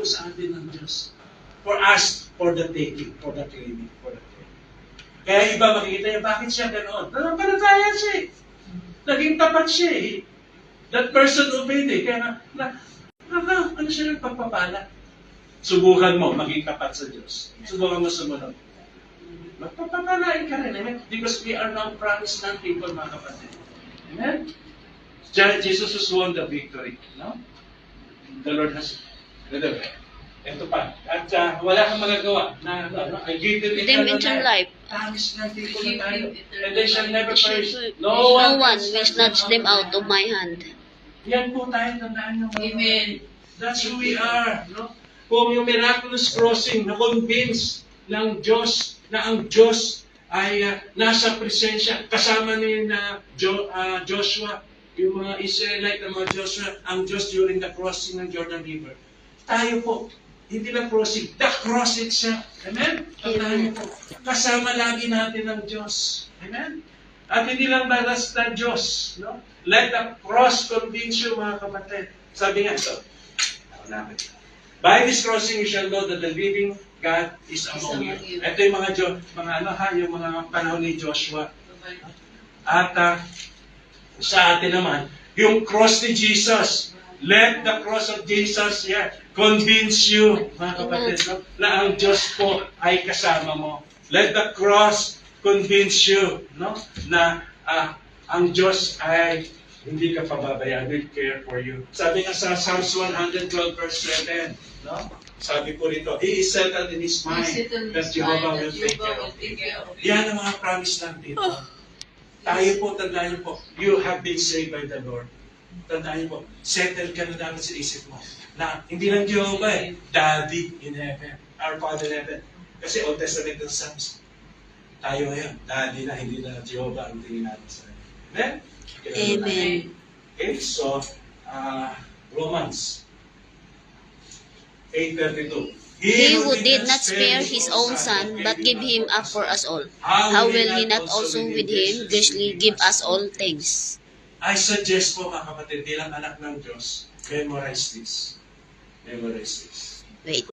po sa atin ng Diyos. For us, for the taking, for the claiming, for the claiming. Kaya iba makikita niya, bakit siya ganoon? Nanampalataya siya eh. Naging tapat siya eh. That person obeyed eh. Kaya ano siya ng pagpapala? Subukan mo, maging tapat sa Diyos. Subukan mo sumunod. Magpapapalain ka rin. Amen? Because we are now promised land people, mga kapatid. Amen? Jesus has won the victory. No? The Lord has... Ito pa. At wala kang magagawa. I give them eternal life. Promise ng people na tayo. And they shall never perish. No one will snatch them out of my hand. Yan po tayo, tandaan nyo. Amen. That's who we are. No? Kung yung miraculous crossing, na-convince ng Diyos na ang Diyos ay nasa presensya, kasama ni Joshua, yung mga Israelite na mga Joshua, ang Diyos during the crossing ng Jordan River. Tayo po, hindi lang crossing, the cross itself. Amen? Tayo po, kasama lagi natin ang Diyos. Amen? At hindi lang basta Diyos. No? Let the cross convince you, mga kapatid. Sabi nga, by this crossing you shall know that the living God is among you. Ito yung yung mga panahon ni Joshua. At sa atin naman, yung cross ni Jesus. Let the cross of Jesus convince you, mga kapatid, no? Na ang Diyos po ay kasama mo. Let the cross convince you, no? Na ang Diyos ay hindi ka pababayaan, will care for you. Sabi nga sa Psalms 112 verse 7, no? Sabi po rito, He is settled in His mind that Jehovah will take care of Him. Yan ang mga promise lang dito. Tayo po, tandaan po, you have been saved by the Lord. Tandaan po, settled ka na dapat sa isip mo. Na hindi lang Jehovah Daddy in heaven, our Father in heaven. Kasi Old Testament ng Psalms, tayo ngayon, Daddy na, hindi na Jehovah ang tingin natin sa Amen? Amen. Okay, so, Romans 8:32. He who did not spare his own son, but gave him up for us all, how will he not also with him graciously give us all things? I suggest po, mga kapatid, bilang anak ng Diyos, memorize this. Memorize this. Wait.